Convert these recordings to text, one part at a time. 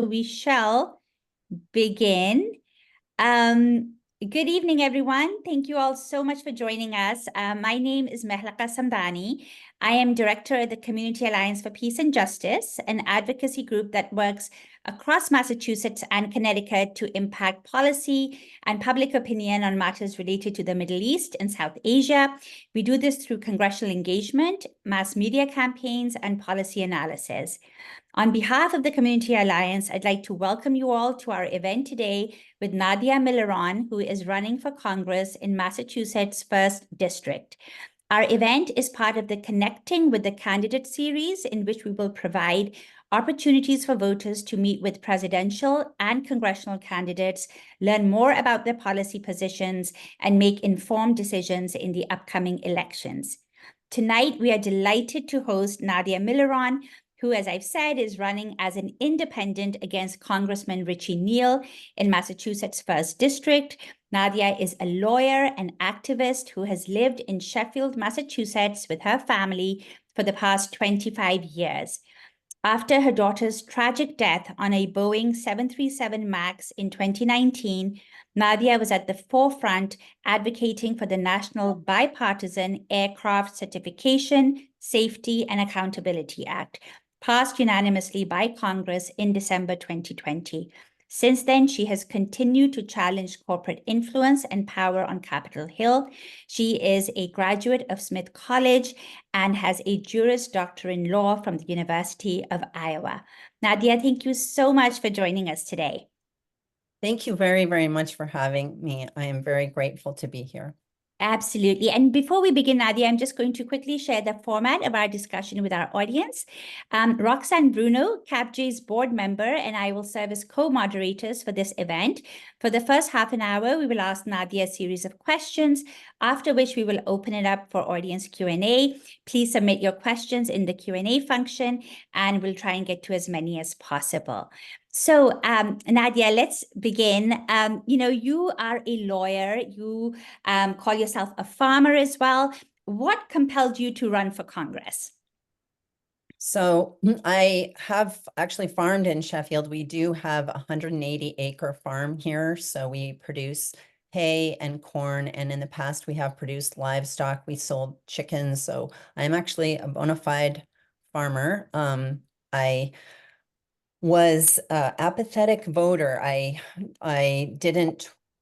we shall begin. Good evening, everyone. Thank you all so much for joining us. My name is Mehlaka Samdani. I am director of the Community Alliance for Peace and Justice, an advocacy group that works across Massachusetts and Connecticut to impact policy and public opinion on matters related to the Middle East and South Asia. We do this through congressional engagement, mass media campaigns, and policy analysis. On behalf of the Community Alliance, I'd like to welcome you all to our event today with Nadia Milleron, who is running for Congress in Massachusetts' 1st District. Our event is part of the Connecting with the Candidate series, in which we will provide opportunities for voters to meet with presidential and congressional candidates, learn more about their policy positions, and make informed decisions in the upcoming elections. Tonight, we are delighted to host Nadia Milleron, who, as I've said, is running as an independent against Congressman Richie Neal in Massachusetts' 1st District. Nadia is a lawyer and activist who has lived in Sheffield, Massachusetts with her family for the past 25 years. After her daughter's tragic death on a Boeing 737 MAX in 2019, Nadia was at the forefront advocating for the National Bipartisan Aircraft Certification, Safety, and Accountability Act, passed unanimously by Congress in December 2020. Since then, she has continued to challenge corporate influence and power on Capitol Hill. She is a graduate of Smith College and has a Juris Doctor in law from the University of Iowa. Nadia, thank you so much for joining us today. Thank you very, very much for having me. I am very grateful to be here. Absolutely. And before we begin, Nadia, I'm just going to quickly share the format of our discussion with our audience. Roxanne Bruno, CAPJ's board member, and I will serve as co-moderators for this event. For the first half an hour, we will ask Nadia a series of questions, after which we will open it up for audience Q&A. Please submit your questions in the Q&A function, and we'll try and get to as many as possible. So, Nadia, let's begin. You are a lawyer. You call yourself a farmer as well. What compelled you to run for Congress? So I have actually farmed in Sheffield. We do have a 180-acre farm here. So we produce hay and corn. And in the past, we have produced livestock. We sold chickens. So I'm actually a bona fide farmer. I was an apathetic voter. I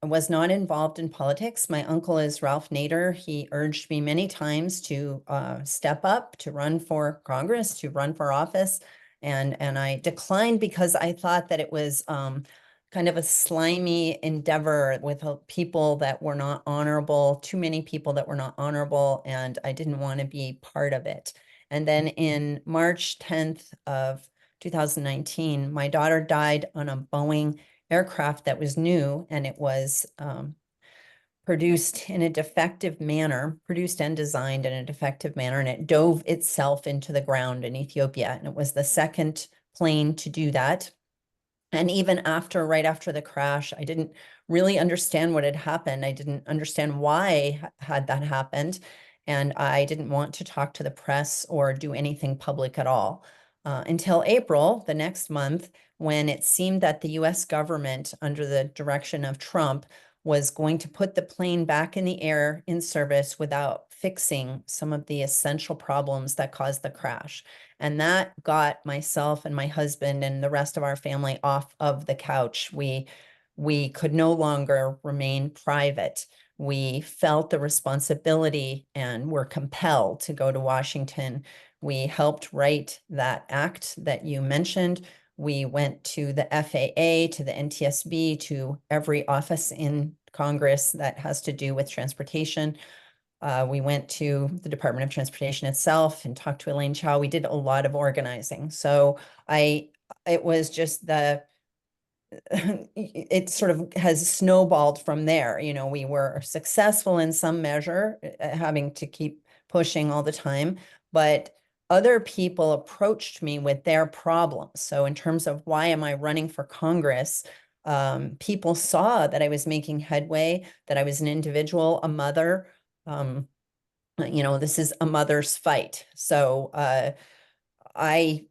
was not involved in politics. My uncle is Ralph Nader. He urged me many times to step up, to run for Congress, to run for office. And I declined because I thought that it was kind of a slimy endeavor with people that were not honorable, too many people that were not honorable, and I didn't want to be part of it. And then in March 10th of 2019, my daughter died on a Boeing aircraft that was new, and it was produced in a defective manner, produced and designed in a defective manner, and it dove itself into the ground in Ethiopia. And it was the second plane to do that. And even right after the crash, I didn't really understand what had happened. I didn't understand why had that happened. And I didn't want to talk to the press or do anything public at all. Until April, the next month, when it seemed that the US government, under the direction of Trump, was going to put the plane back in the air in service without fixing some of the essential problems that caused the crash. And that got myself and my husband and the rest of our family off of the couch. We could no longer remain private. We felt the responsibility and were compelled to go to Washington. We helped write that act that you mentioned. We went to the FAA, to the NTSB, to every office in Congress that has to do with transportation. We went to the Department of Transportation itself and talked to Elaine Chao. We did a lot of organizing. So it was just it sort of has snowballed from there. We were successful in some measure, having to keep pushing all the time, but other people approached me with their problems. So in terms of why am I running for Congress, people saw that I was making headway, that I was an individual, a mother. This is a mother's fight. So I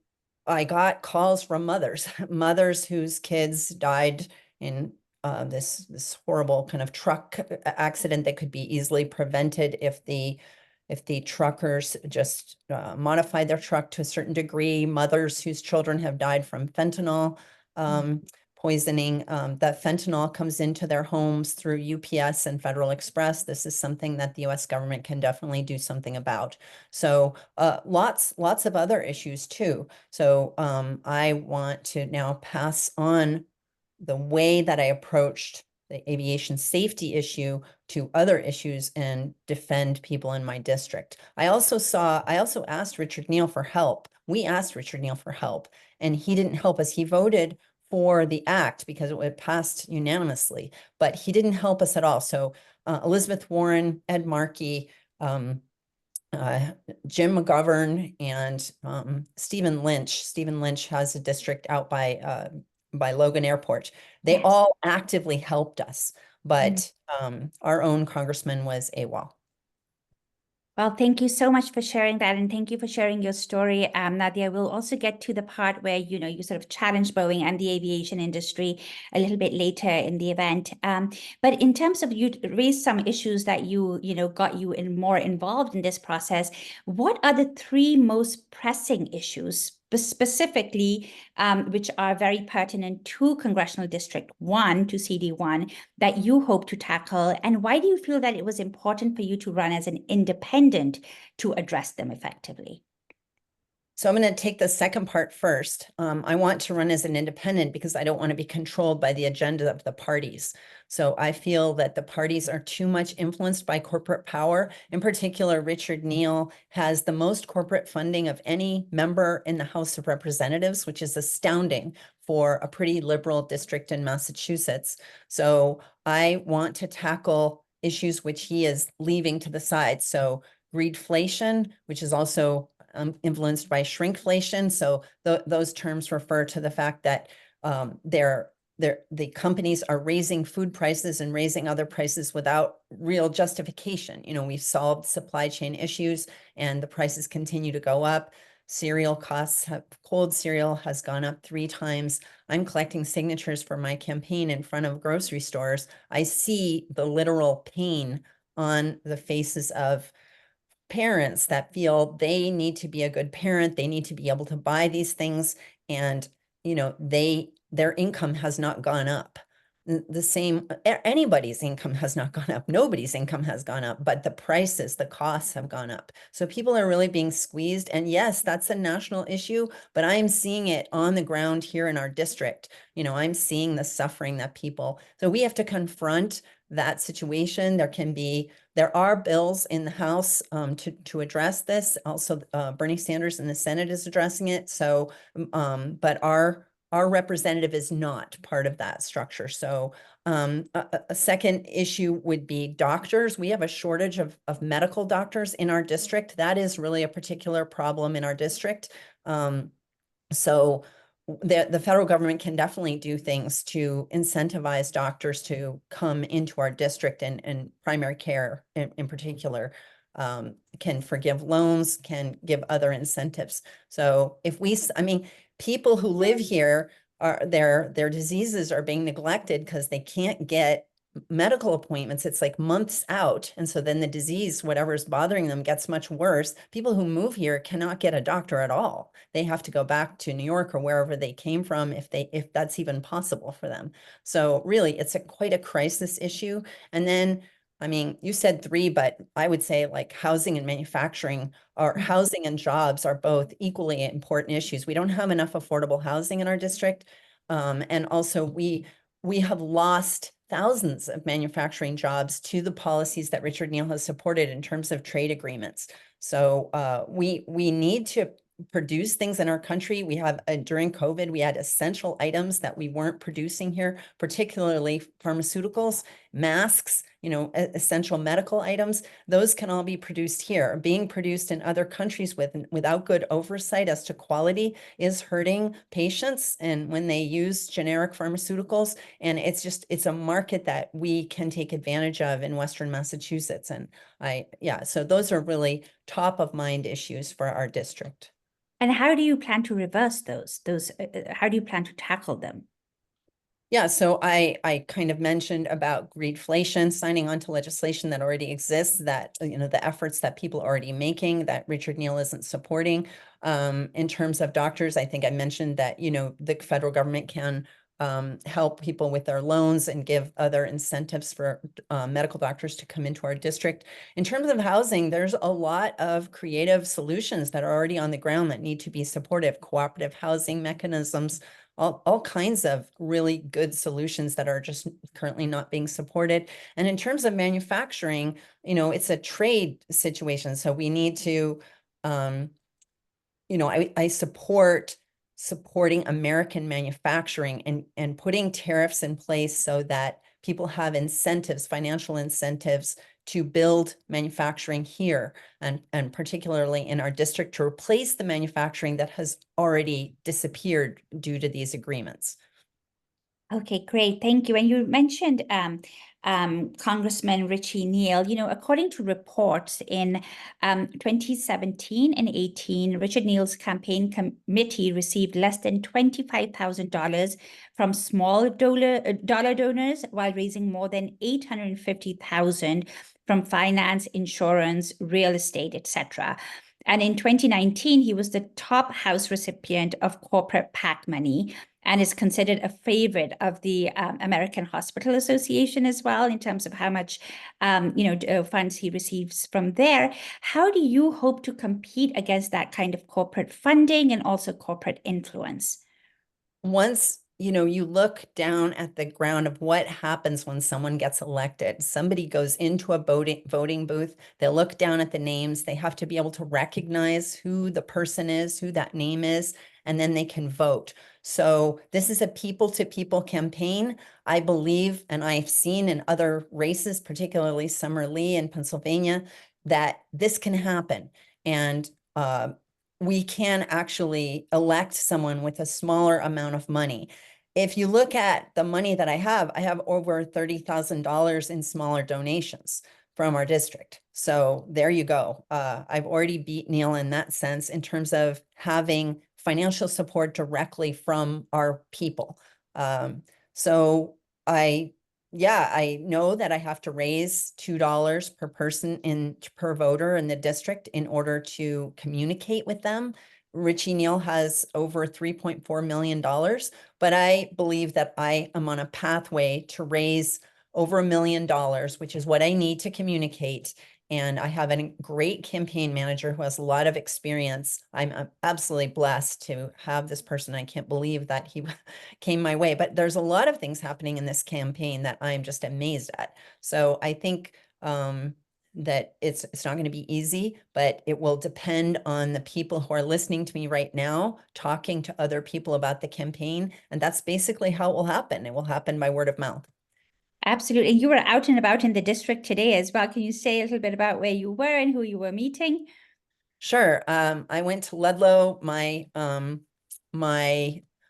I got calls from mothers, mothers whose kids died in this horrible kind of truck accident that could be easily prevented if the truckers just modified their truck to a certain degree. Mothers whose children have died from fentanyl poisoning. That fentanyl comes into their homes through UPS and Federal Express. This is something that the US government can definitely do something about. So lots of other issues too. So I want to now pass on the way that I approached the aviation safety issue to other issues and defend people in my district. I also asked Richard Neal for help. We asked Richard Neal for help, and he didn't help us. He voted for the act because it passed unanimously, but he didn't help us at all. So Elizabeth Warren, Ed Markey, Jim McGovern, and Stephen Lynch. Stephen Lynch has a district out by Logan Airport. They all actively helped us, but our own congressman was AWOL. Well, thank you so much for sharing that, and thank you for sharing your story, Nadia. We'll also get to the part where you sort of challenge Boeing and the aviation industry a little bit later in the event. But in terms of, you raised some issues that got you more involved in this process. What are the three most pressing issues, specifically, which are very pertinent to Congressional District 1, to CD1, that you hope to tackle? And why do you feel that it was important for you to run as an independent to address them effectively? So I'm going to take the second part first. I want to run as an independent because I don't want to be controlled by the agenda of the parties. So I feel that the parties are too much influenced by corporate power. In particular, Richard Neal has the most corporate funding of any member in the House of Representatives, which is astounding for a pretty liberal district in Massachusetts. So I want to tackle issues which he is leaving to the side. So greedflation, which is also influenced by shrinkflation. So those terms refer to the fact that the companies are raising food prices and raising other prices without real justification. We've solved supply chain issues and the prices continue to go up. Cereal costs cold cereal has gone up 3 times. I'm collecting signatures for my campaign in front of grocery stores. I see the literal pain on the faces of parents that feel they need to be a good parent. They need to be able to buy these things. And, their income has not gone up. The same, anybody's income has not gone up. Nobody's income has gone up, but the prices, the costs have gone up. So people are really being squeezed. And yes, that's a national issue, but I'm seeing it on the ground here in our district. I'm seeing the suffering that so we have to confront that situation. There are bills in the House to address this. Also, Bernie Sanders in the Senate is addressing it. So, but our representative is not part of that structure. So a second issue would be doctors. We have a shortage of medical doctors in our district. That is really a particular problem in our district. So the federal government can definitely do things to incentivize doctors to come into our district, and primary care in particular can forgive loans, can give other incentives. So people who live here their diseases are being neglected because they can't get medical appointments. It's like months out. And so then the disease, whatever's bothering them, gets much worse. People who move here cannot get a doctor at all. They have to go back to New York or wherever they came from if that's even possible for them. So really, it's quite a crisis issue. And then, you said 3, but I would say like housing and manufacturing, or housing and jobs, are both equally important issues. We don't have enough affordable housing in our district. And also we have lost thousands of manufacturing jobs to the policies that Richard Neal has supported in terms of trade agreements. So we need to produce things in our country. We have during COVID, we had essential items that we weren't producing here, particularly pharmaceuticals, masks, essential medical items. Those can all be produced here. Being produced in other countries without good oversight as to quality is hurting patients, and when they use generic pharmaceuticals, and it's a market that we can take advantage of in Western Massachusetts. And so those are really top of mind issues for our district. And how do you plan to reverse those? How do you plan to tackle them? Yeah, so I kind of mentioned about greedflation, signing on to legislation that already exists, that, the efforts that people are already making that Richard Neal isn't supporting. In terms of doctors, I think I mentioned that, the federal government can help people with their loans and give other incentives for medical doctors to come into our district. In terms of housing, there's a lot of creative solutions that are already on the ground that need to be supportive, cooperative housing mechanisms, all kinds of really good solutions that are just currently not being supported. And in terms of manufacturing, it's a trade situation. So we need to, I support supporting American manufacturing and putting tariffs in place so that people have incentives, financial incentives to build manufacturing here and particularly in our district to replace the manufacturing that has already disappeared due to these agreements. Okay, great. Thank you. And you mentioned Congressman Richie Neal. According to reports in 2017 and 18, Richard Neal's campaign committee received less than $25,000 from small dollar donors while raising more than $850,000 from finance, insurance, real estate, etc. And in 2019, he was the top House recipient of corporate PAC money and is considered a favorite of the American Hospital Association as well in terms of how much, funds he receives from there. How do you hope to compete against that kind of corporate funding and also corporate influence? Once you look down at the ground of what happens when someone gets elected, somebody goes into a voting booth, they look down at the names, they have to be able to recognize who the person is, who that name is, and then they can vote. So this is a people-to-people campaign. I believe, and I've seen in other races, particularly Summer Lee in Pennsylvania, that this can happen. And we can actually elect someone with a smaller amount of money. If you look at the money that I have over $30,000 in smaller donations from our district. So there you go. I've already beat Neal in that sense in terms of having financial support directly from our people. So I know that I have to raise $2 per person per voter in the district in order to communicate with them. Richie Neal has over $3.4 million, but I believe that I am on a pathway to raise over $1 million, which is what I need to communicate. And I have a great campaign manager who has a lot of experience. I'm absolutely blessed to have this person. I can't believe that he came my way, but there's a lot of things happening in this campaign that I'm just amazed at. So I think that it's not going to be easy, but it will depend on the people who are listening to me right now, talking to other people about the campaign. And that's basically how it will happen. It will happen by word of mouth. Absolutely. And you were out and about in the district today as well. Can you say a little bit about where you were and who you were meeting? Sure. I went to Ludlow. My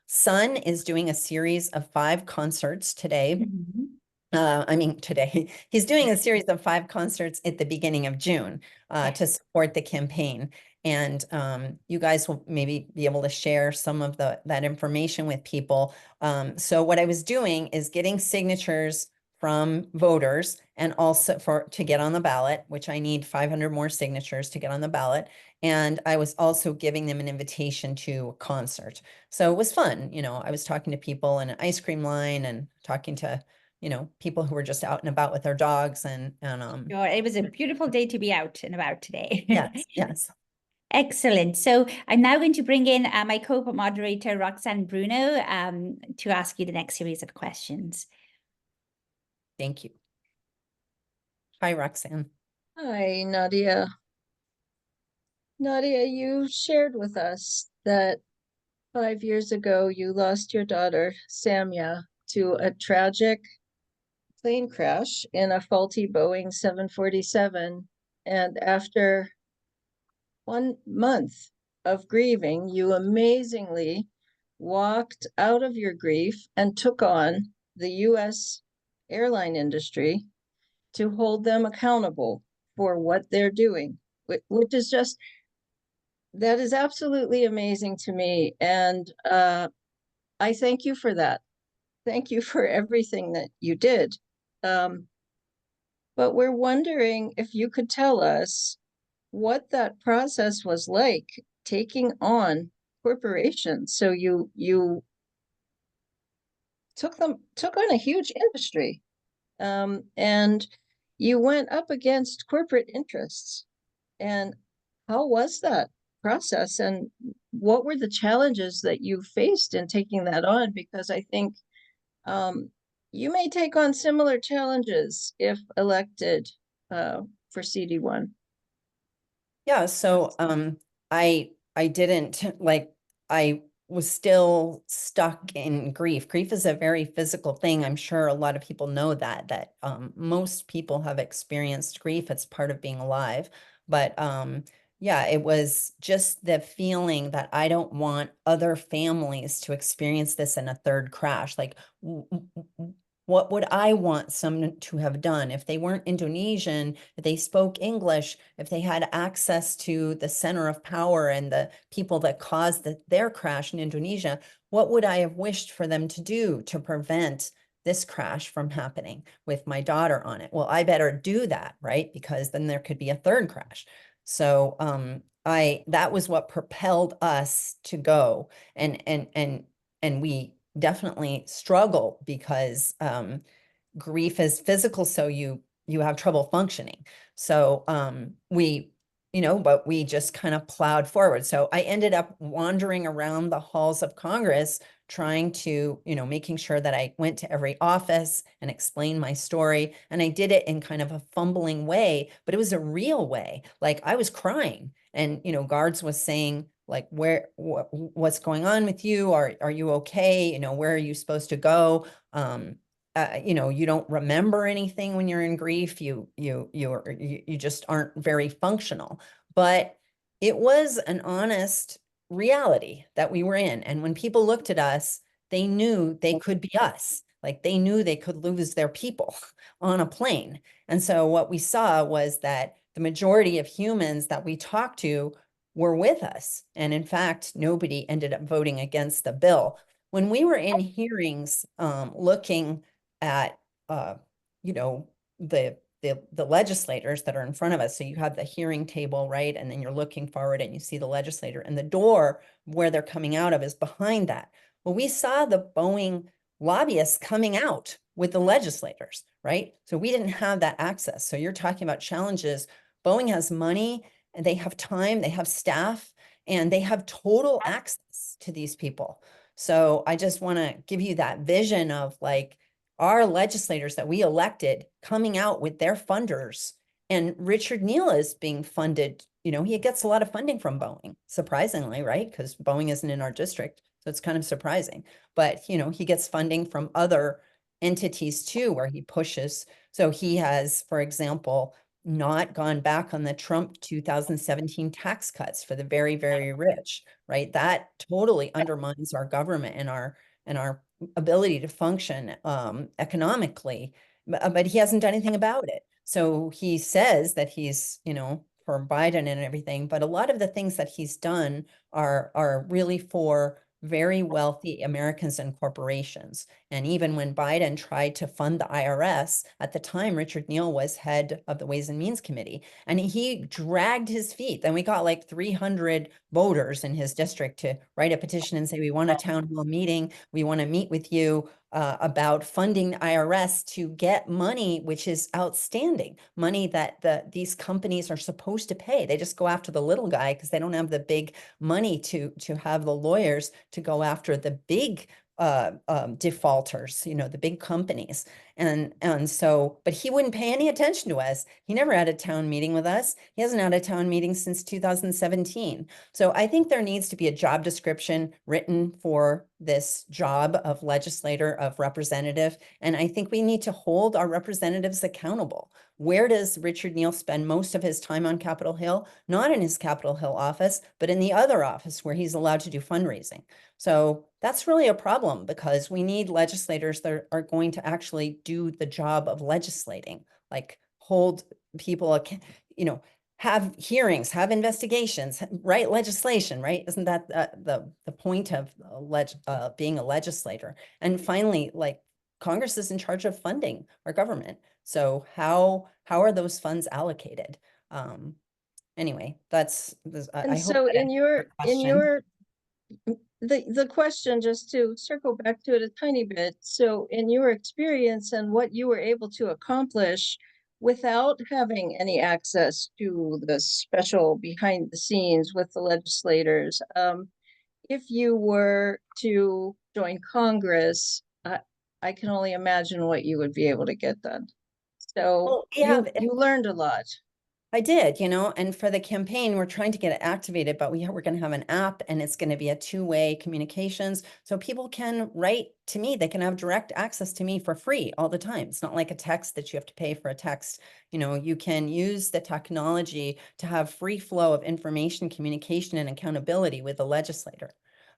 son is doing a series of 5 concerts today. Mhm. Today he's doing a series of 5 concerts at the beginning of June to support the campaign. And you guys will maybe be able to share some of that information with people. So what I was doing is getting signatures from voters and also to get on the ballot, which I need 500 more signatures to get on the ballot. And I was also giving them an invitation to a concert. So it was fun. I was talking to people in an ice cream line and talking to people who were just out and about with their dogs and Sure. It was a beautiful day to be out and about today. yes. Excellent. So I'm now going to bring in my co-moderator, Roxanne Bruno, to ask you the next series of questions. Thank you. Hi, Roxanne. Hi, Nadia. Nadia, you shared with us that 5 years ago you lost your daughter, Samya, to a tragic plane crash in a faulty Boeing 747. And after 1 month of grieving, you amazingly walked out of your grief and took on the U.S. airline industry to hold them accountable for what they're doing, which is just That is absolutely amazing to me. And I thank you for that. Thank you for everything that you did. But we're wondering if you could tell us what that process was like taking on corporations. So you took on a huge industry, and you went up against corporate interests. And how was that process? And what were the challenges that you faced in taking that on? Because I think you may take on similar challenges if elected for CD1. Yeah, so I didn't like I was still stuck in grief. Grief is a very physical thing. I'm sure a lot of people know that most people have experienced grief. It's part of being alive. But yeah, it was just the feeling that I don't want other families to experience this in a third crash. Like what would I want someone to have done if they weren't Indonesian, if they spoke English, if they had access to the center of power and the people that caused their crash in Indonesia? What would I have wished for them to do to prevent this crash from happening with my daughter on it? Well, I better do that, right? Because then there could be a third crash. So that was what propelled us to go, and we definitely struggle because grief is physical, so you have trouble functioning. So but we just kind of plowed forward. So I ended up wandering around the halls of Congress trying to, making sure that I went to every office and explained my story. And I did it in kind of a fumbling way, but it was a real way. Like I was crying and, guards was saying, like, what's going on with you? Are you okay? Where are you supposed to go? You don't remember anything when you're in grief. You just aren't very functional. But it was an honest reality that we were in. And when people looked at us, they knew they could be us. Like they knew they could lose their people on a plane. And so what we saw was that the majority of humans that we talked to were with us. And in fact, nobody ended up voting against the bill. When we were in hearings, looking at, the legislators that are in front of us. So you have the hearing table, right? And then you're looking forward and you see the legislator, and the door where they're coming out of is behind that. Well, we saw the Boeing lobbyists coming out with the legislators, right? So we didn't have that access. So you're talking about challenges. Boeing has money and they have time, they have staff, and they have total access to these people. So I just want to give you that vision of like our legislators that we elected coming out with their funders. And Richard Neal is being funded, he gets a lot of funding from Boeing, surprisingly, right? Because Boeing isn't in our district. So it's kind of surprising. But, he gets funding from other entities too, where he pushes. So he has, for example, not gone back on the Trump 2017 tax cuts for the very, very rich, right? That totally undermines our government and our ability to function economically, but he hasn't done anything about it. So he says that he's, for Biden and everything, but a lot of the things that he's done are really for very wealthy Americans and corporations. And even when Biden tried to fund the IRS, at the time, Richard Neal was head of the Ways and Means Committee, and he dragged his feet. Then we got like 300 voters in his district to write a petition and say, we want a town hall meeting. We want to meet with you about funding the IRS to get money, which is outstanding, money that these companies are supposed to pay. They just go after the little guy because they don't have the big money to have the lawyers to go after the big defaulters, the big companies. And so, but he wouldn't pay any attention to us. He never had a town meeting with us. He hasn't had a town meeting since 2017. So I think there needs to be a job description written for this job of legislator, of representative. And I think we need to hold our representatives accountable. Where does Richard Neal spend most of his time on Capitol Hill? Not in his Capitol Hill office, but in the other office where he's allowed to do fundraising. So that's really a problem because we need legislators that are going to actually do the job of legislating, like hold people, have hearings, have investigations, write legislation, right? Isn't that the point of being a legislator? And finally, like, Congress is in charge of funding our government. So how are those funds allocated? Anyway, And I hope so that answers your in question. your, the question, just to circle back to it a tiny bit, so in your experience and what you were able to accomplish without having any access to the special behind the scenes with the legislators, if you were to join Congress, I can only imagine what you would be able to get done. So Well, yeah, you learned a lot. I did, and for the campaign, we're trying to get it activated, but we're going to have an app, and it's going to be a two-way communications. So people can write to me. They can have direct access to me for free all the time. It's not like a text that you have to pay for a text. You can use the technology to have free flow of information, communication, and accountability with the legislator.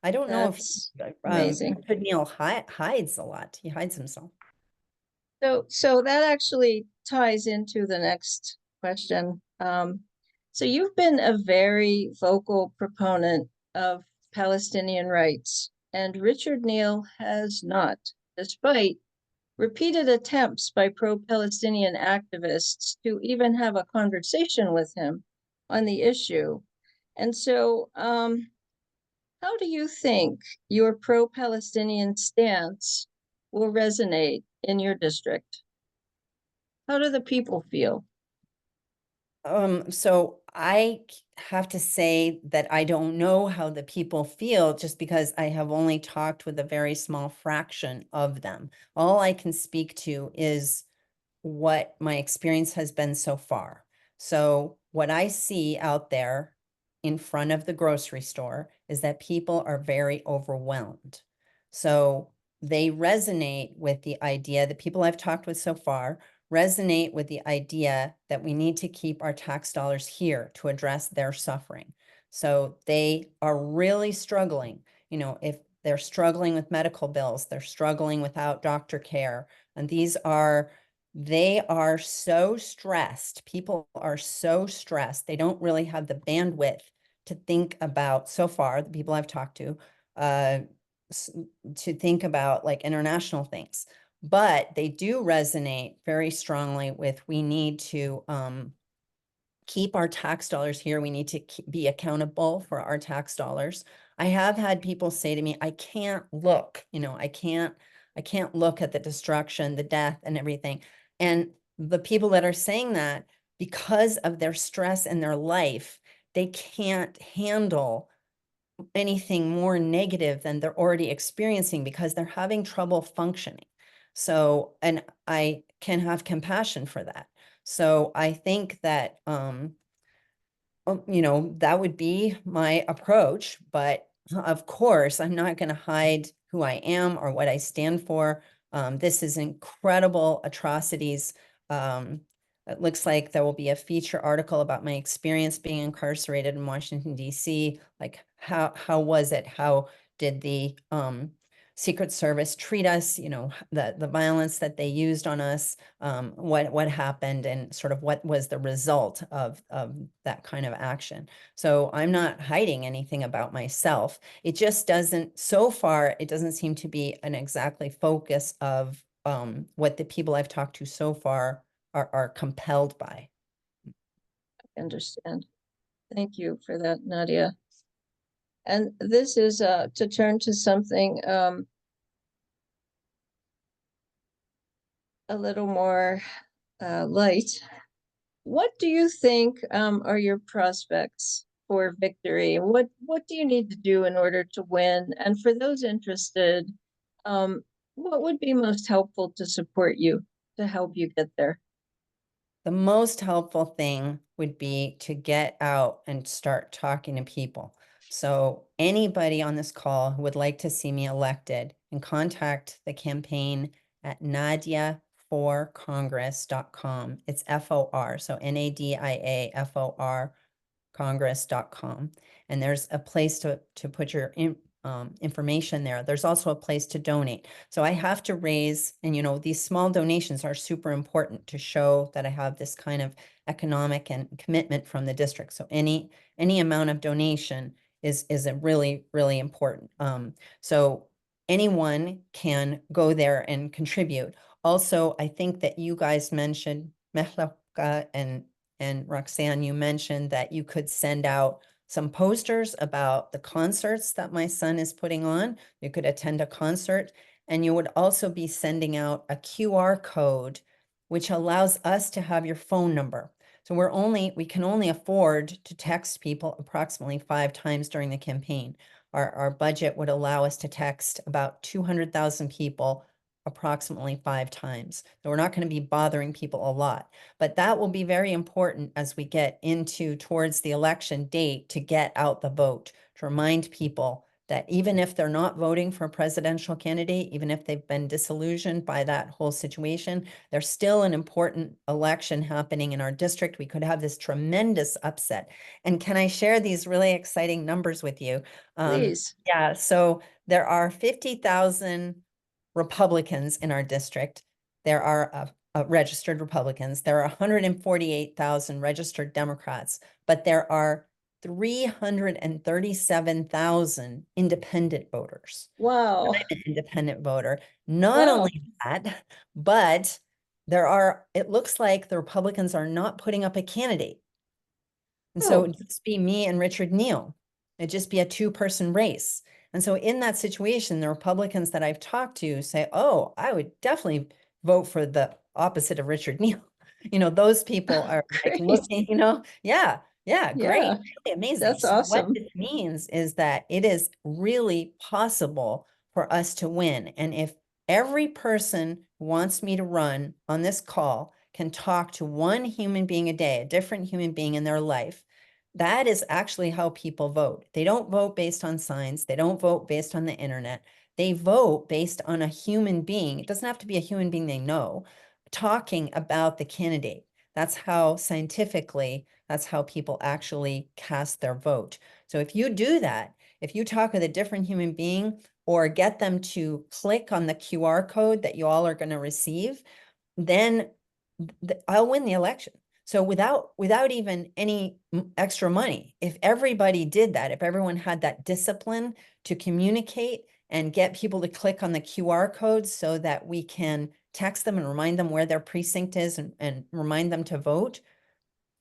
I don't know if That's amazing. Richard Neal hides a lot. He hides himself. So that actually ties into the next question. So you've been a very vocal proponent of Palestinian rights, and Richard Neal has not, despite repeated attempts by pro-Palestinian activists to even have a conversation with him on the issue. And so, how do you think your pro-Palestinian stance will resonate in your district? How do the people feel? So I have to say that I don't know how the people feel, just because I have only talked with a very small fraction of them. All I can speak to is what my experience has been so far. So what I see out there in front of the grocery store is that people are very overwhelmed. So they resonate with the idea, that people I've talked with so far resonate with the idea that we need to keep our tax dollars here to address their suffering. So they are really struggling. If they're struggling with medical bills, they're struggling without doctor care, and they are so stressed. People are so stressed. They don't really have the bandwidth to think about, so far, the people I've talked to think about like international things. But they do resonate very strongly with, we need to keep our tax dollars here. We need to be accountable for our tax dollars. I have had people say to me, I can't look, I can't look at the destruction, the death, and everything. And the people that are saying that, because of their stress in their life, they can't handle anything more negative than they're already experiencing, because they're having trouble functioning. So, and I can have compassion for that. So I think that, that would be my approach. But of course, I'm not going to hide who I am or what I stand for. This is incredible atrocities. It looks like there will be a feature article about my experience being incarcerated in Washington, D.C. Like, how was it? How did the Secret Service treat us? The violence that they used on us, what happened, and sort of what was the result of that kind of action. So I'm not hiding anything about myself. It just doesn't, so far, it doesn't seem to be an exactly focus of what the people I've talked to so far are compelled by. I understand. Thank you for that, Nadia. And this is to turn to something a little more light. What do you think are your prospects for victory? What do you need to do in order to win? And for those interested, what would be most helpful to support you, to help you get there? The most helpful thing would be to get out and start talking to people. So anybody on this call who would like to see me elected, and contact the campaign at nadiaforcongress.com. It's FOR, so NADIAFOR Congress.com. And there's a place to put your information there. There's also a place to donate. So I have to raise, and these small donations are super important to show that I have this kind of economic and commitment from the district. So any amount of donation is a really, really important. So anyone can go there and contribute. Also, I think that you guys mentioned, Mehlaka and Roxanne, you mentioned that you could send out some posters about the concerts that my son is putting on. You could attend a concert, and you would also be sending out a QR code, which allows us to have your phone number. So we can only afford to text people approximately 5 times during the campaign. Our budget would allow us to text about 200,000 people approximately 5 times. So we're not going to be bothering people a lot, but that will be very important as we get towards the election date to get out the vote, to remind people that even if they're not voting for a presidential candidate, even if they've been disillusioned by that whole situation, there's still an important election happening in our district. We could have this tremendous upset. And can I share these really exciting numbers with you? Please. Yeah, so there are 50,000 Republicans in our district. There are registered Republicans. There are 148,000 registered Democrats, but there are 337,000 independent voters. Wow. I'm an independent voter. Not Wow. only that, but it looks like the Republicans are not putting up a candidate. And so it'd just be me and Richard Neal. It'd just be a 2-person race. And so in that situation, the Republicans that I've talked to say, oh, I would definitely vote for the opposite of Richard Neal. Those people are like Great. looking, yeah, great, Yeah, really amazing. that's So what awesome. this means is that it is really possible for us to win. And if every person who wants me to run on this call can talk to one human being a day, a different human being in their life, that is actually how people vote. They don't vote based on signs. They don't vote based on the internet. They vote based on a human being. It doesn't have to be a human being they know, talking about the candidate. That's how scientifically, that's how people actually cast their vote. So if you do that, if you talk with a different human being or get them to click on the QR code that you all are going to receive, then I'll win the election. So without even any extra money, if everybody did that, if everyone had that discipline to communicate and get people to click on the QR codes so that we can text them and remind them where their precinct is and remind them to vote,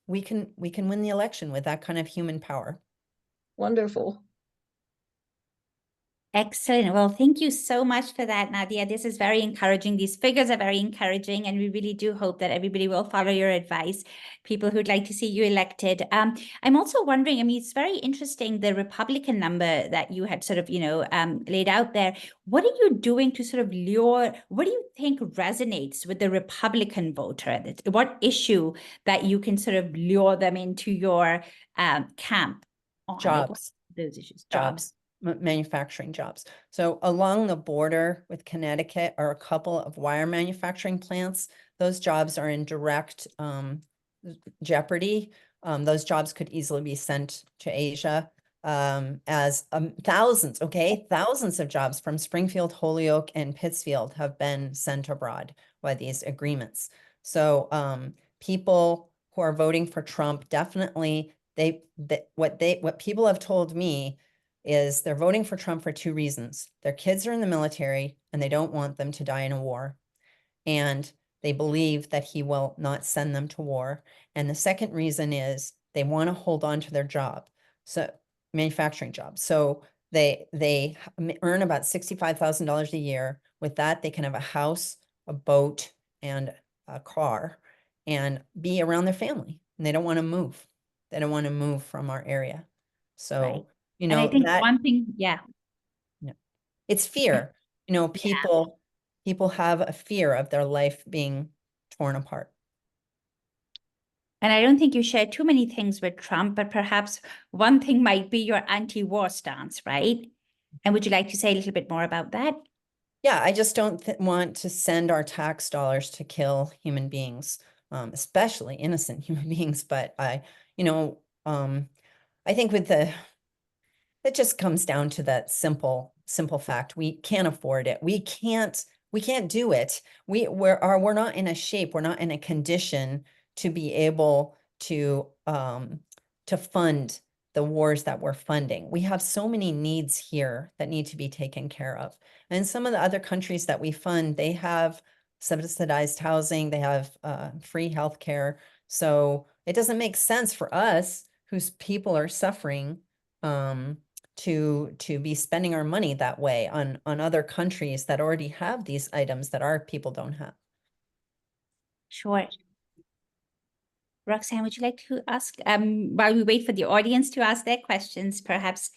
we can win the election with that kind of human power. Wonderful. Excellent. Well, thank you so much for that, Nadia. This is very encouraging. These figures are very encouraging, and we really do hope that everybody will follow your advice, people who'd like to see you elected. I'm also wondering, I mean, it's very interesting, the Republican number that you had sort of, laid out there. What are you doing to sort of what do you think resonates with the Republican voter? What issue that you can sort of lure them into your camp on? Jobs. Those issues. Jobs. Manufacturing jobs. So along the border with Connecticut are a couple of wire manufacturing plants. Those jobs are in direct jeopardy. Those jobs could easily be sent to Asia as thousands of jobs from Springfield, Holyoke, and Pittsfield have been sent abroad by these agreements. So people who are voting for Trump definitely, what people have told me is they're voting for Trump for 2 reasons. Their kids are in the military and they don't want them to die in a war. And they believe that he will not send them to war. And the second reason is they want to hold on to their job. So manufacturing jobs. So they earn about $65,000 a year. With that, they can have a house, a boat, and a car and be around their family. And they don't want to move. They don't want to move from our area. So Right. And I think one thing, it's fear. People have a fear of their life being torn apart. and I don't think you share too many things with Trump, but perhaps one thing might be your anti-war stance, right? And would you like to say a little bit more about that? Yeah, I just don't want to send our tax dollars to kill human beings, especially innocent human beings. But I think with the it just comes down to that simple fact. We can't afford it. We can't do it. We're not in a shape, we're not in a condition to be able to fund the wars that we're funding. We have so many needs here that need to be taken care of. And some of the other countries that we fund, they have subsidized housing, they have free healthcare. So it doesn't make sense for us, whose people are suffering, to be spending our money that way on other countries that already have these items that our people don't have. Sure. Roxanne, would you like to ask, while we wait for the audience to ask their questions, perhaps?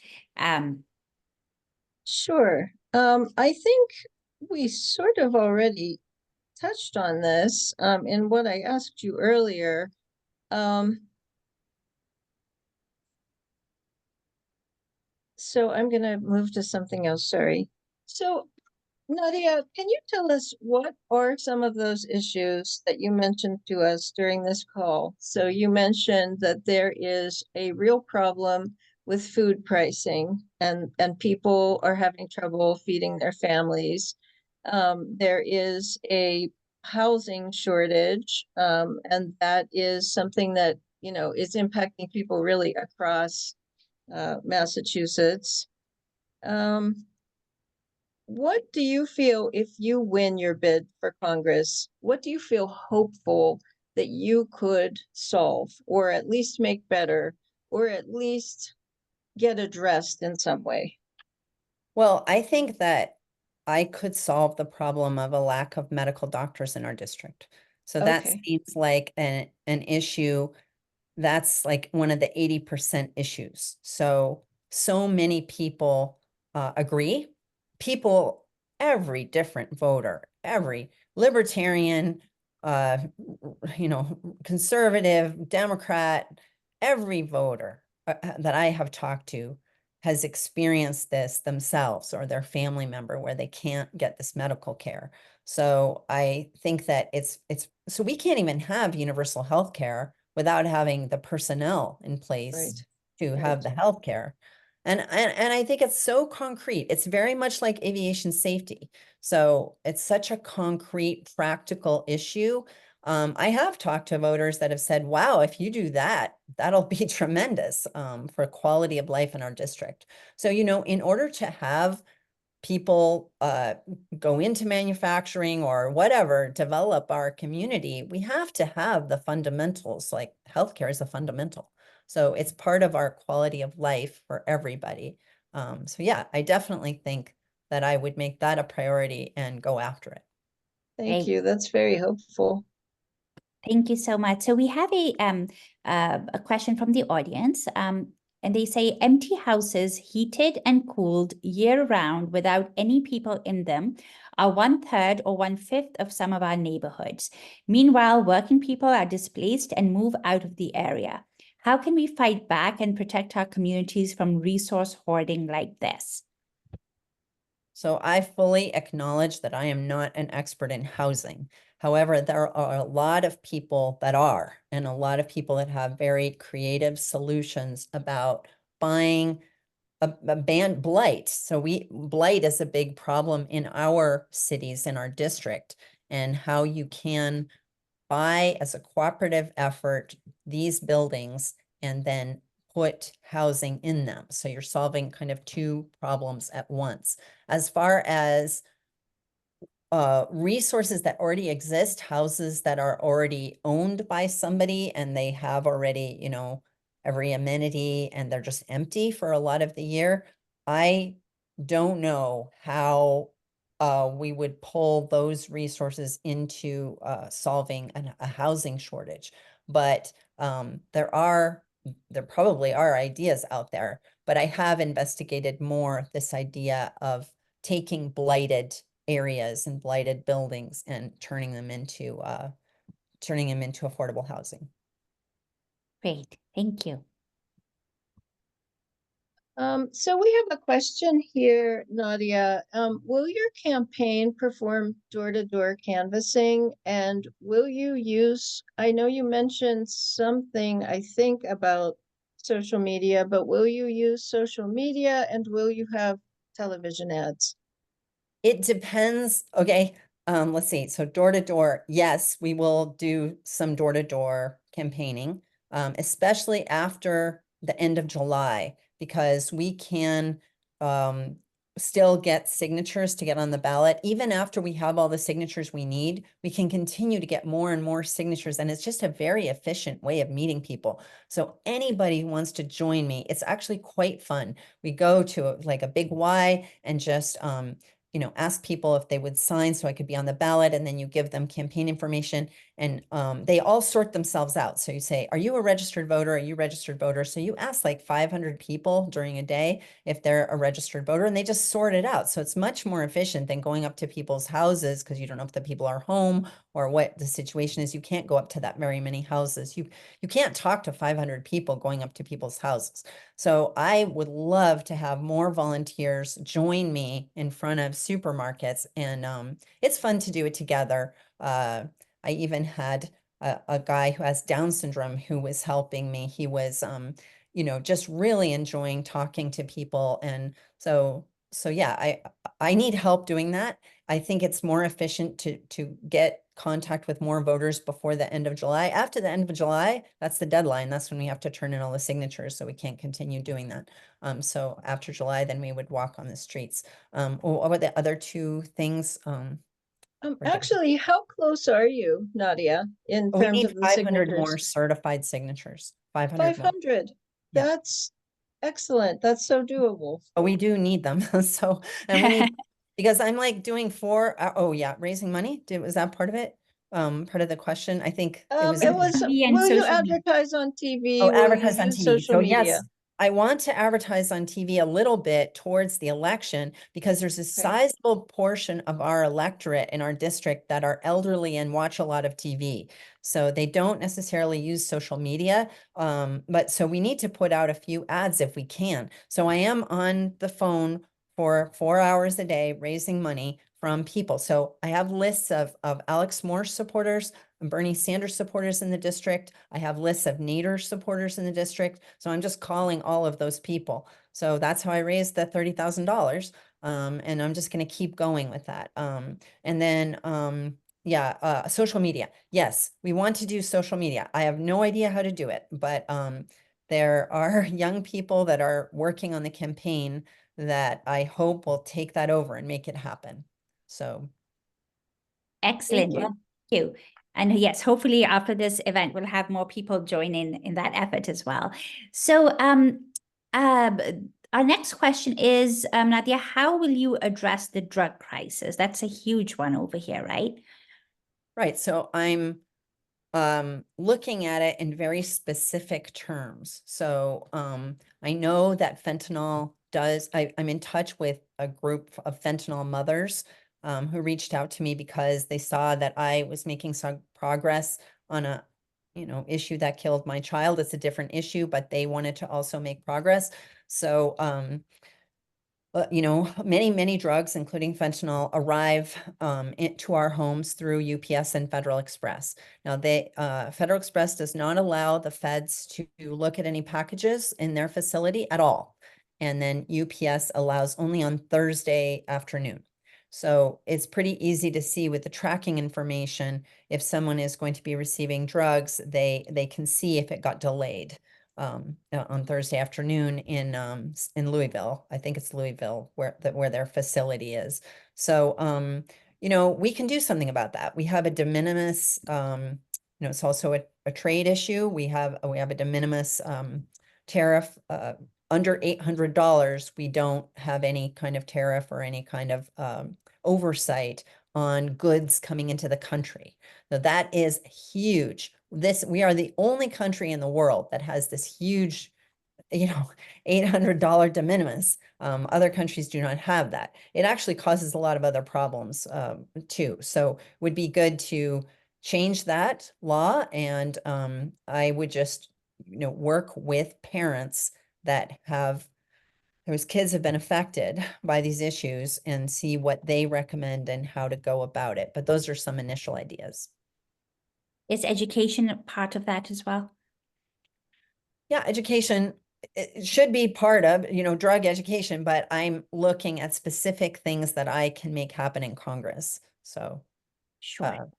Sure. I think we sort of already touched on this in what I asked you earlier. So I'm going to move to something else, sorry. So Nadia, can you tell us what are some of those issues that you mentioned to us during this call? So you mentioned that there is a real problem with food pricing and people are having trouble feeding their families. There is a housing shortage, and that is something that, you know, is impacting people really across Massachusetts. What do you feel, if you win your bid for Congress, what do you feel hopeful that you could solve, or at least make better, or at least get addressed in some way? Well, I think that I could solve the problem of a lack of medical doctors in our district. So that Okay. seems like an issue that's like one of the 80% issues. So many people agree. People, every different voter, every libertarian, conservative, Democrat, every voter that I have talked to has experienced this themselves or their family member where they can't get this medical care. So I think that so we can't even have universal health care without having the personnel in place Right. to have the healthcare. And I think it's so concrete. It's very much like aviation safety. So it's such a concrete, practical issue. I have talked to voters that have said, wow, if you do that, that'll be tremendous for quality of life in our district. So, in order to have people go into manufacturing or whatever, develop our community, we have to have the fundamentals, like healthcare is a fundamental. So it's part of our quality of life for everybody. So yeah, I definitely think that I would make that a priority and go after it. Thank you. That's very hopeful. Thank you so much. So we have a question from the audience. And they say empty houses heated and cooled year round without any people in them are 1/3 or 1/5 of some of our neighborhoods. Meanwhile, working people are displaced and move out of the area. How can we fight back and protect our communities from resource hoarding like this? So I fully acknowledge that I am not an expert in housing. However, there are a lot of people that are, and a lot of people that have very creative solutions about buying a ban blight. So blight is a big problem in our cities, in our district, and how you can buy as a cooperative effort these buildings and then put housing in them. So you're solving kind of two problems at once. As far as resources that already exist, houses that are already owned by somebody and they have already, every amenity and they're just empty for a lot of the year, I don't know how we would pull those resources into solving a housing shortage. But there probably are ideas out there, but I have investigated more this idea of taking blighted areas and blighted buildings and turning them into affordable housing. Great, thank you. So we have a question here, Nadia. Will your campaign perform door-to-door canvassing, and will you use, I know you mentioned something, I think, about social media, but will you use social media and will you have television ads? It depends. Okay. Let's see. So door to door, yes, we will do some door to door campaigning, especially after the end of July, because we can still get signatures to get on the ballot. Even after we have all the signatures we need, we can continue to get more and more signatures. And it's just a very efficient way of meeting people. So anybody who wants to join me, it's actually quite fun. We go to like a big Y and just ask people if they would sign so I could be on the ballot, and then you give them campaign information, and they all sort themselves out. So you say, are you a registered voter? Are you a registered voter? So you ask like 500 people during a day if they're a registered voter, and they just sort it out. So it's much more efficient than going up to people's houses, because you don't know if the people are home or what the situation is. You can't go up to that very many houses. You can't talk to 500 people going up to people's houses. So I would love to have more volunteers join me in front of supermarkets, and it's fun to do it together. I even had a guy who has Down syndrome who was helping me. He was, just really enjoying talking to people. And so yeah, I need help doing that. I think it's more efficient to get contact with more voters before the end of July. After the end of July, that's the deadline. That's when we have to turn in all the signatures, so we can't continue doing that. So after July, then we would walk on the streets. What were the other two things? Actually, how close are you, Nadia, in We terms need of the 500 more signatures? certified signatures. 500 more. 500. Yeah. That's excellent. That's so doable. But we do need them. So, and we need, because I'm like doing oh yeah, raising money. Was that part of it? Part of the question? I think it was. It was, TV and will you social media. advertise on TV? Oh, Will you advertise on use TV. social So media? yes, I want to advertise on TV a little bit towards the election, because there's a sizable portion of our electorate in our district that are elderly and watch a lot of TV. So they don't necessarily use social media. But so we need to put out a few ads if we can. So I am on the phone for 4 hours a day raising money from people. So I have lists of Alex Morse supporters, Bernie Sanders supporters in the district. I have lists of Nader supporters in the district. So I'm just calling all of those people. So that's how I raised the $30,000. And I'm just going to keep going with that. And then, yeah, social media. Yes, we want to do social media. I have no idea how to do it, but there are young people that are working on the campaign that I hope will take that over and make it happen. So Excellent. Well, thank you. And yes, hopefully after this event, we'll have more people join in that effort as well. So our next question is, Nadia, how will you address the drug crisis? That's a huge one over here, right? Right. So I'm looking at it in very specific terms. So I know that fentanyl I'm in touch with a group of fentanyl mothers who reached out to me because they saw that I was making some progress on a issue that killed my child. It's a different issue, but they wanted to also make progress. So many drugs, including fentanyl, arrive to our homes through UPS and Federal Express. Now, Federal Express does not allow the feds to look at any packages in their facility at all. And then UPS allows only on Thursday afternoon. So it's pretty easy to see with the tracking information, if someone is going to be receiving drugs, they can see if it got delayed. On Thursday afternoon in Louisville. I think it's Louisville where their facility is. So we can do something about that. We have a de minimis, it's also a trade issue. We have a de minimis tariff under $800. We don't have any kind of tariff or any kind of oversight on goods coming into the country. Now that is huge. We are the only country in the world that has this huge, $800 de minimis. Other countries do not have that. It actually causes a lot of other problems too. So it would be good to change that law. And I would just, work with parents that whose kids have been affected by these issues and see what they recommend and how to go about it. But those are some initial ideas. Is education part of that as well? Yeah, education, it should be part of, drug education, but I'm looking at specific things that I can make happen in Congress. So, Sure.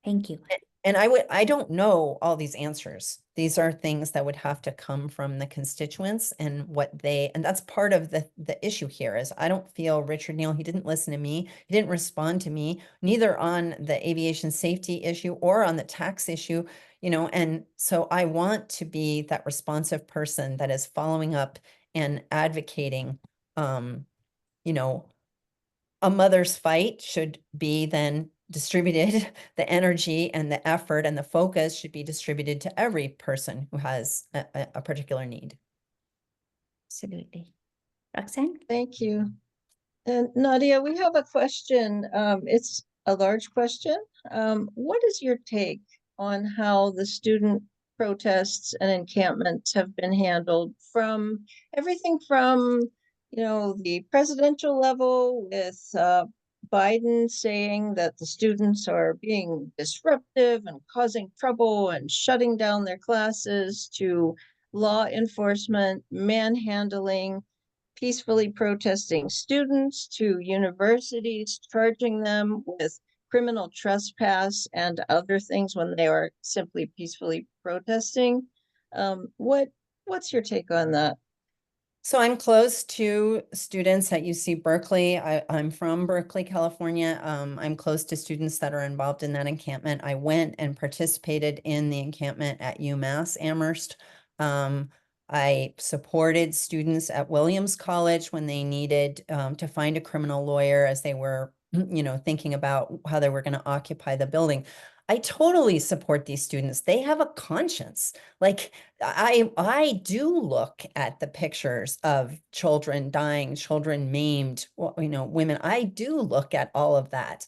Thank you. and I don't know all these answers. These are things that would have to come from the constituents and and that's part of the issue here is I don't feel Richard Neal, he didn't listen to me. He didn't respond to me, neither on the aviation safety issue or on the tax issue, and so I want to be that responsive person that is following up and advocating, you know, a mother's fight should be then distributed, the energy and the effort and the focus should be distributed to every person who has a particular need. Absolutely. Roxanne? Thank you. And Nadia, we have a question. It's a large question. What is your take on how the student protests and encampments have been handled from everything from, the presidential level with Biden saying that the students are being disruptive and causing trouble and shutting down their classes to law enforcement manhandling peacefully protesting students to universities, charging them with criminal trespass and other things when they are simply peacefully protesting. What's your take on that? So I'm close to students at UC Berkeley. I'm from Berkeley, California. I'm close to students that are involved in that encampment. I went and participated in the encampment at UMass Amherst. I supported students at Williams College when they needed to find a criminal lawyer as they were, thinking about how they were going to occupy the building. I totally support these students. They have a conscience. Like I do look at the pictures of children dying, children maimed, women. I do look at all of that.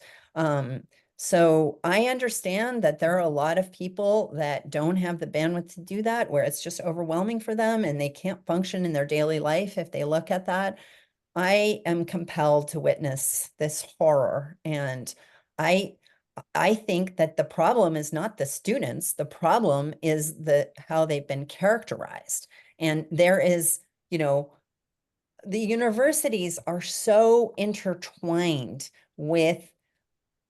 So I understand that there are a lot of people that don't have the bandwidth to do that, where it's just overwhelming for them and they can't function in their daily life if they look at that. I am compelled to witness this horror, and I think that the problem is not the students. The problem is how they've been characterized. And there is, the universities are so intertwined with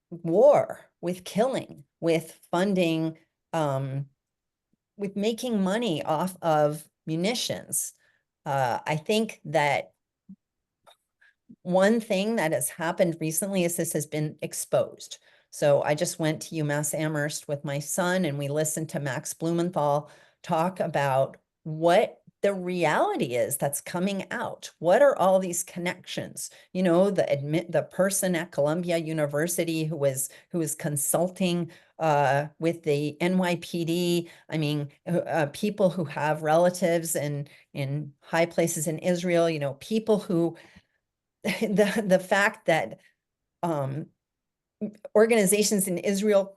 war, with killing, with funding, with making money off of munitions. I think that one thing that has happened recently is this has been exposed. So I just went to UMass Amherst with my son and we listened to Max Blumenthal talk about what the reality is that's coming out. What are all these connections? The person at Columbia University who was consulting with the NYPD. I mean, people who have relatives in high places in Israel, people who the fact that organizations in Israel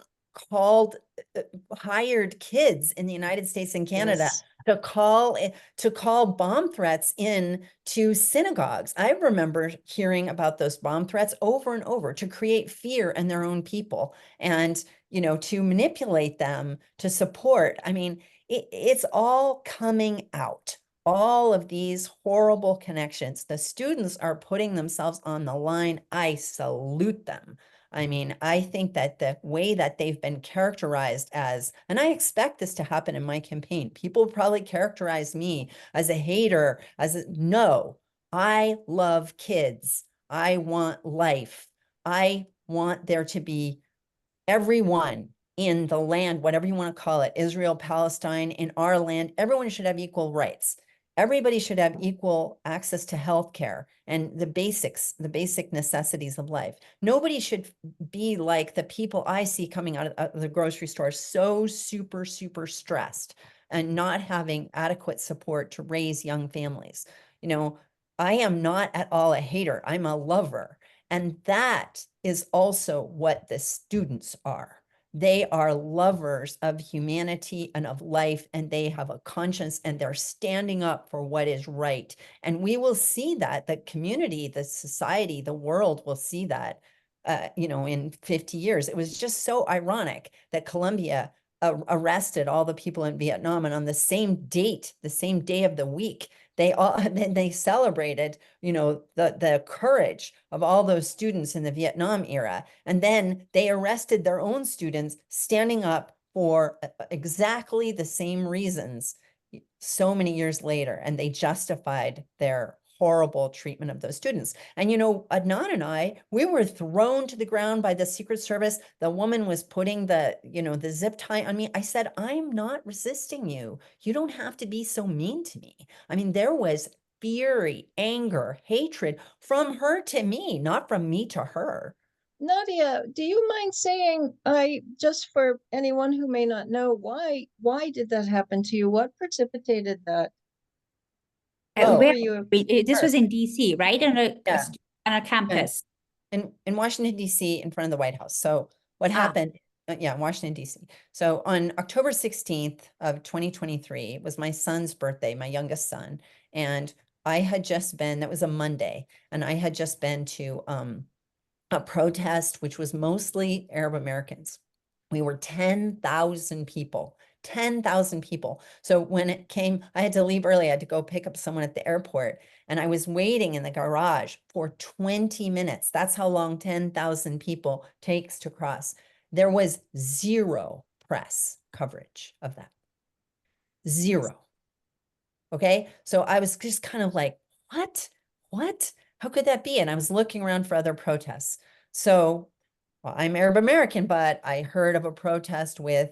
hired kids in the United States and Canada Yes. to call bomb threats in to synagogues. I remember hearing about those bomb threats over and over to create fear in their own people and to manipulate them to support. I mean, it's all coming out. All of these horrible connections. The students are putting themselves on the line. I salute them. I mean, I think that the way that they've been characterized as, and I expect this to happen in my campaign, people probably characterize me as a hater, no, I love kids. I want life. I want there to be everyone in the land, whatever you want to call it, Israel, Palestine, in our land, everyone should have equal rights. Everybody should have equal access to healthcare and the basic necessities of life. Nobody should be like the people I see coming out of the grocery store, so super, super stressed and not having adequate support to raise young families. I am not at all a hater. I'm a lover. And that is also what the students are. They are lovers of humanity and of life, and they have a conscience and they're standing up for what is right. And we will see that the community, the society, the world will see that, in 50 years. It was just so ironic that Columbia arrested all the people in Vietnam, and on the same date, the same day of the week, they celebrated, the courage of all those students in the Vietnam era. And then they arrested their own students standing up for exactly the same reasons so many years later, and they justified their horrible treatment of those students. And Adnan and I, we were thrown to the ground by the Secret Service. The woman was putting the zip tie on me. I said, I'm not resisting you. You don't have to be so mean to me. I mean, there was fury, anger, hatred from her to me, not from me to her. Nadia, do you mind saying, just for anyone who may not know, why did that happen to you? What precipitated that? Oh, Where Were you? this was in DC, right? Yeah. On a campus. In Washington, D.C., in front of the White House. So what happened? Yeah, Washington, D.C. So on October 16th of 2023 was my son's birthday, my youngest son. And I had just been, that was a Monday, and I had just been to a protest, which was mostly Arab Americans. We were 10,000 people. 10,000 people. So when it came, I had to leave early. I had to go pick up someone at the airport, and I was waiting in the garage for 20 minutes. That's how long 10,000 people takes to cross. There was zero press coverage of that. Zero. Okay. So I was just kind of like, what? How could that be? And I was looking around for other protests. So, well, I'm Arab American, but I heard of a protest with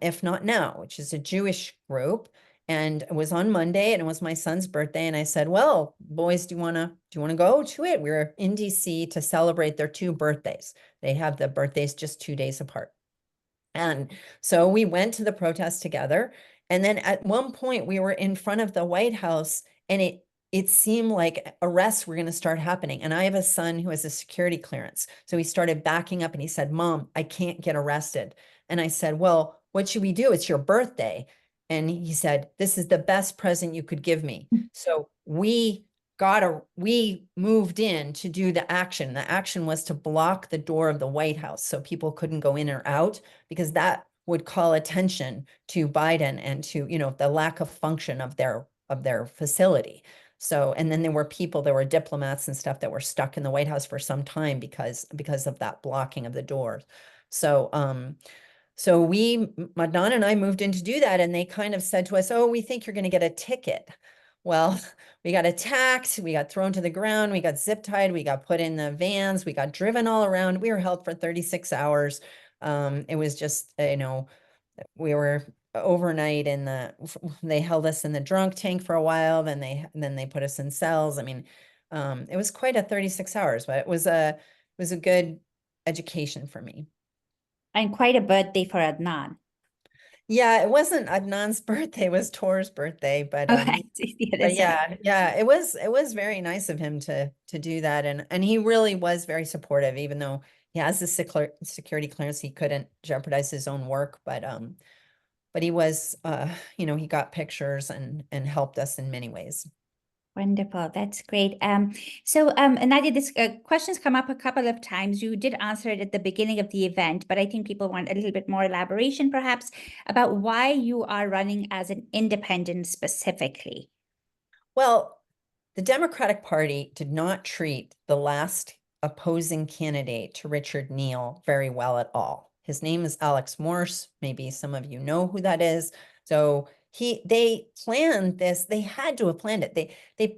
If Not Now, which is a Jewish group. And it was on Monday, and it was my son's birthday. And I said, well, boys, do you want to go to it? We were in DC to celebrate their 2 birthdays. They have the birthdays just 2 days apart. And so we went to the protest together. And then at one point we were in front of the White House, and it seemed like arrests were going to start happening. And I have a son who has a security clearance. So he started backing up and he said, Mom, I can't get arrested. And I said, well, what should we do? It's your birthday. And he said, this is the best present you could give me. So we moved in to do the action. The action was to block the door of the White House so people couldn't go in or out, because that would call attention to Biden and to, the lack of function of their facility. So, and then there were diplomats and stuff that were stuck in the White House for some time because of that blocking of the doors. So, so Adnan and I moved in to do that, and they kind of said to us, oh, we think you're going to get a ticket. Well, we got attacked, we got thrown to the ground, we got zip tied, we got put in the vans, we got driven all around. We were held for 36 hours. It was just, we were overnight they held us in the drunk tank for a while, then they put us in cells. I mean, it was quite a 36 hours, but it was a good education for me. And quite a birthday for Adnan. Yeah, it wasn't Adnan's birthday, it was Tor's birthday, but yeah, it was very nice of him to do that, and he really was very supportive, even though he has the security clearance. He couldn't jeopardize his own work, but he was he got pictures and helped us in many ways. Wonderful. That's great. So Nadia, this question's come up a couple of times. You did answer it at the beginning of the event, but I think people want a little bit more elaboration, perhaps, about why you are running as an independent specifically. Well, the Democratic Party did not treat the last opposing candidate to Richard Neal very well at all. His name is Alex Morse. Maybe some of you know who that is. So they planned this. They had to have planned it.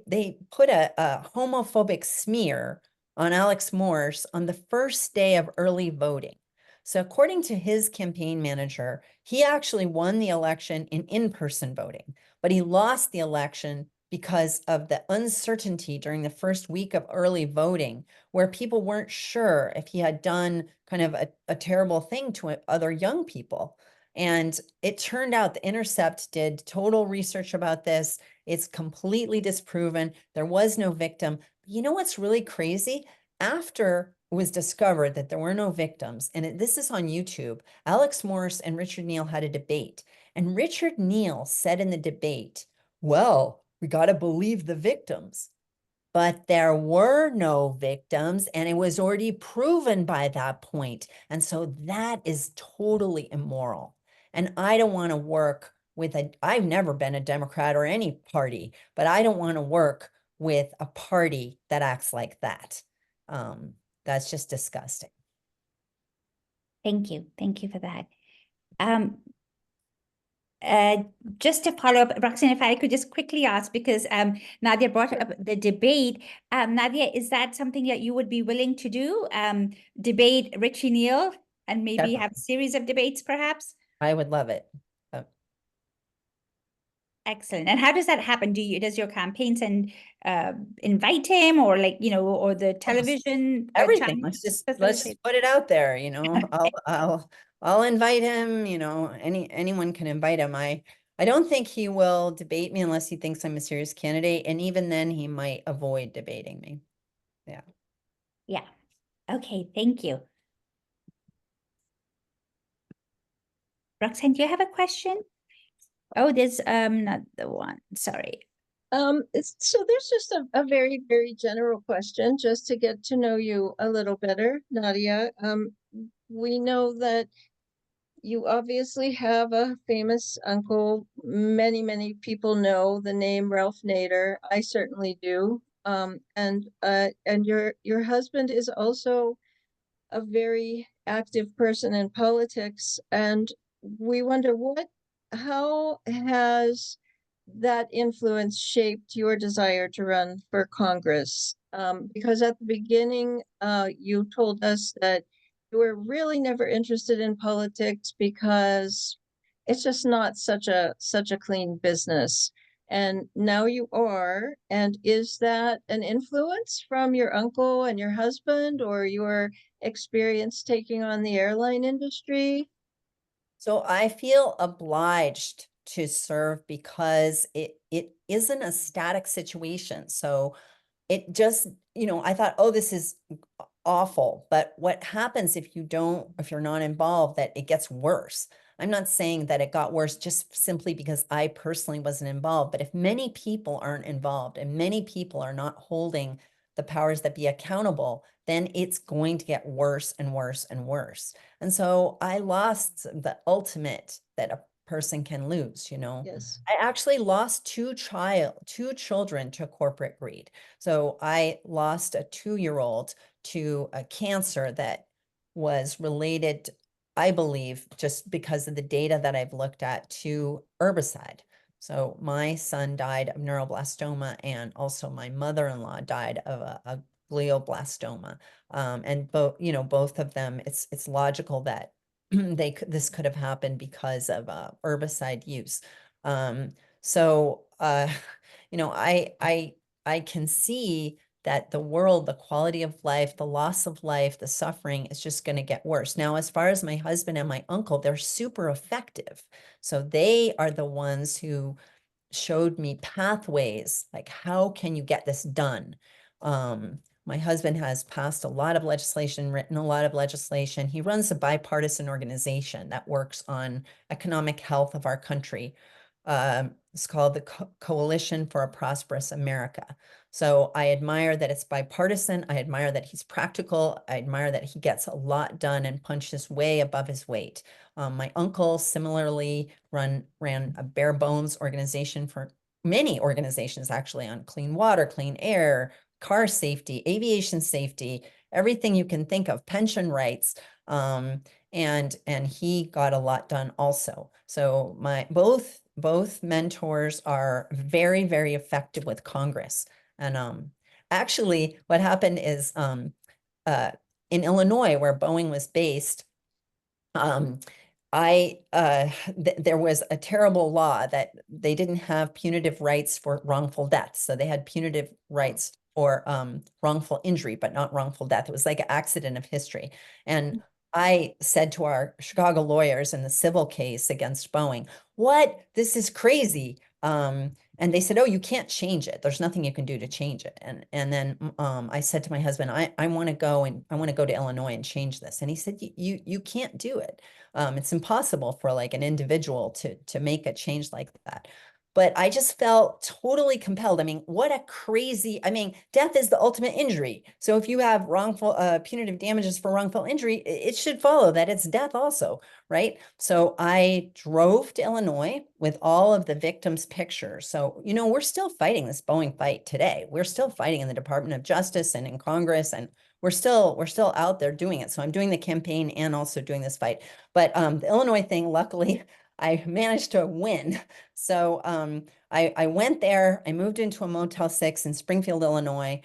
They put a homophobic smear on Alex Morse on the first day of early voting. So according to his campaign manager, he actually won the election in in-person voting, but he lost the election because of the uncertainty during the first week of early voting, where people weren't sure if he had done kind of a terrible thing to other young people. And it turned out The Intercept did total research about this. It's completely disproven. There was no victim. You know what's really crazy? After it was discovered that there were no victims, and this is on YouTube, Alex Morse and Richard Neal had a debate. And Richard Neal said in the debate, well, we got to believe the victims. But there were no victims, and it was already proven by that point. And so that is totally immoral. And I don't want to work with I've never been a Democrat or any party, but I don't want to work with a party that acts like that. That's just disgusting. Thank you. Thank you for that. Just to follow up, Roxanne, if I could just quickly ask, because Nadia brought up the debate. Nadia, is that something that you would be willing to do? Debate Richie Neal and maybe have a series of debates, perhaps? I would love it. Excellent. And how does that happen? Does your campaign send invite him, or like, you know, or the television Everything. channel Let's just put it out there, you know. I'll invite him, you know, anyone can invite him. I don't think he will debate me unless he thinks I'm a serious candidate, and even then he might avoid debating me. Yeah. Yeah. Okay, thank you. Roxanne, do you have a question? Oh, there's not the one. Sorry. So there's just a very, very general question just to get to know you a little better, Nadia. We know that you obviously have a famous uncle. Many people know the name Ralph Nader. I certainly do. And your husband is also a very active person in politics, and we wonder how has that influence shaped your desire to run for Congress? Because at the beginning, you told us that you were really never interested in politics because it's just not such a clean business. And now you are. And is that an influence from your uncle and your husband, or your experience taking on the airline industry? So I feel obliged to serve because it isn't a static situation. So it just, you know, I thought, oh, this is awful. But what happens if you're not involved, that it gets worse. I'm not saying that it got worse just simply because I personally wasn't involved, but if many people aren't involved and many people are not holding the powers that be accountable, then it's going to get worse and worse and worse. And so I lost the ultimate that a person can lose, you know. Yes. I actually lost two children to corporate greed. So I lost a 2-year-old to a cancer that was related, I believe, just because of the data that I've looked at, to herbicide. So my son died of neuroblastoma, and also my mother-in-law died of a glioblastoma. And both of them, it's logical that this could have happened because of herbicide use. So I can see that the world, the quality of life, the loss of life, the suffering is just going to get worse. Now, as far as my husband and my uncle, they're super effective. So they are the ones who showed me pathways, like how can you get this done? My husband has passed a lot of legislation, written a lot of legislation. He runs a bipartisan organization that works on economic health of our country. It's called the Coalition for a Prosperous America. So I admire that it's bipartisan. I admire that he's practical. I admire that he gets a lot done and punches way above his weight. My uncle similarly ran a bare bones organization for many organizations, actually, on clean water, clean air, car safety, aviation safety, everything you can think of, pension rights. And he got a lot done also. So my both mentors are very, very effective with Congress. And actually what happened is in Illinois, where Boeing was based, there was a terrible law that they didn't have punitive rights for wrongful death. So they had punitive rights for wrongful injury, but not wrongful death. It was like an accident of history. And I said to our Chicago lawyers in the civil case against Boeing, what? This is crazy. And they said, oh, you can't change it. There's nothing you can do to change it. And then I said to my husband, I want to go to Illinois and change this. And he said, you can't do it. It's impossible for like an individual to make a change like that. but I just felt totally compelled. I mean, what a crazy, I mean, death is the ultimate injury. So if you have wrongful, punitive damages for wrongful injury, it should follow that it's death also, right? So I drove to Illinois with all of the victims' pictures. So, you know, we're still fighting this Boeing fight today. We're still fighting in the Department of Justice and in Congress, and we're still out there doing it. So I'm doing the campaign and also doing this fight. But the Illinois thing, luckily, I managed to win. So I went there. I moved into a Motel 6 in Springfield, Illinois.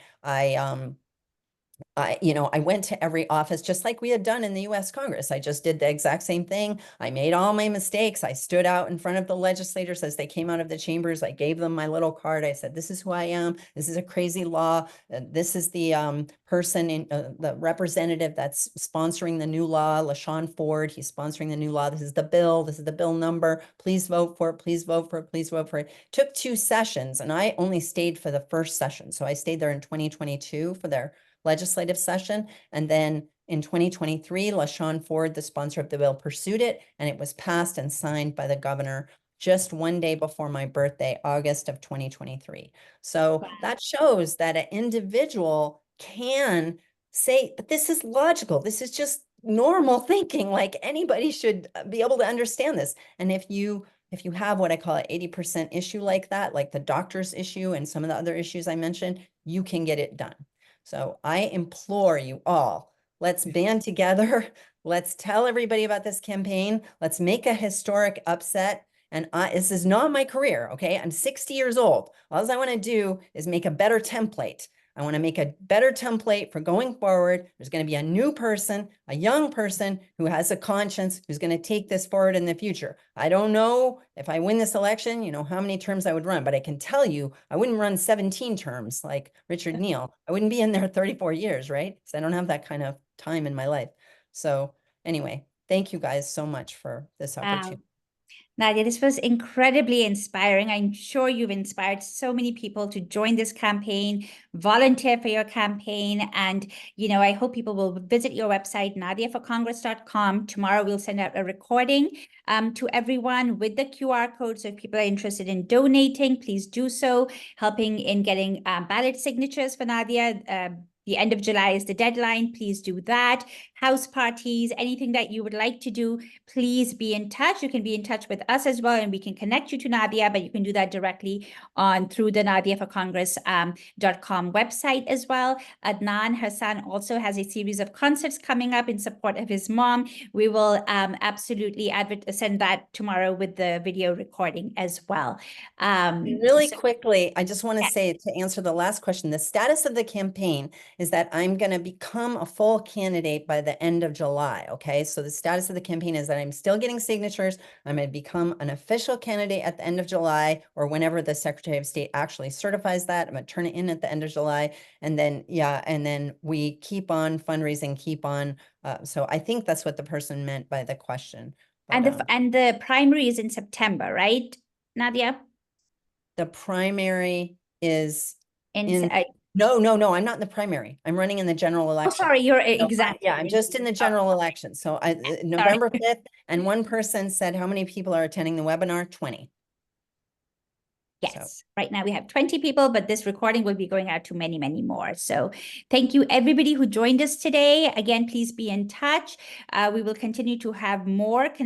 I went to every office just like we had done in the US Congress. I just did the exact same thing. I made all my mistakes. I stood out in front of the legislators as they came out of the chambers. I gave them my little card. I said, this is who I am. This is a crazy law. This is the person, in the representative that's sponsoring the new law, LaShawn Ford. He's sponsoring the new law. This is the bill. This is the bill number. Please vote for it. Please vote for it. Please vote for it. Took 2 sessions, and I only stayed for the first session. So I stayed there in 2022 for their legislative session. And then in 2023, LaShawn Ford, the sponsor of the bill, pursued it, and it was passed and signed by the governor just one day before my birthday, August of 2023. So that shows that an individual can say, but this is logical. This is just normal thinking. Like anybody should be able to understand this. And if you have what I call an 80% issue like that, like the doctor's issue and some of the other issues I mentioned, you can get it done. So I implore you all, let's band together. Let's tell everybody about this campaign. Let's make a historic upset. And this is not my career, okay? I'm 60 years old. All I want to do is make a better template. I want to make a better template for going forward. There's going to be a new person, a young person who has a conscience, who's going to take this forward in the future. I don't know if I win this election, you know, how many terms I would run, but I can tell you I wouldn't run 17 terms like Richard Neal. I wouldn't be in there 34 years, right? Because I don't have that kind of time in my life. So anyway, thank you guys so much for this opportunity. Nadia, this was incredibly inspiring. I'm sure you've inspired so many people to join this campaign, volunteer for your campaign. And, you know, I hope people will visit your website, nadiaforcongress.com. Tomorrow, we'll send out a recording to everyone with the QR code. So if people are interested in donating, please do so, helping in getting ballot signatures for Nadia. The end of July is the deadline. Please do that. House parties, anything that you would like to do, please be in touch. You can be in touch with us as well, and we can connect you to Nadia, but you can do that directly through the NadiaForCongress.com website as well. Adnan Hassan also has a series of concerts coming up in support of his mom. We will absolutely send that tomorrow with the video recording as well. Really quickly, I just want to say, to answer the last question, the status of the campaign is that I'm going to become a full candidate by the end of July. Okay. So the status of the campaign is that I'm still getting signatures. I'm going to become an official candidate at the end of July, or whenever the Secretary of State actually certifies that. I'm going to turn it in at the end of July. And then, and then we keep on fundraising, keep on. So I think that's what the person meant by the question. But, and the primary is in September, right, Nadia? The primary is in no, I'm not in the primary. I'm running in the general election. Oh, sorry, you're exactly. Yeah, I'm just in the general election. So November 5th, and one person said, how many people are attending the webinar? 20. Yes, so. Right now we have 20 people, but this recording will be going out to many, many more. So thank you, everybody who joined us today. Again, please be in touch. We will continue to have more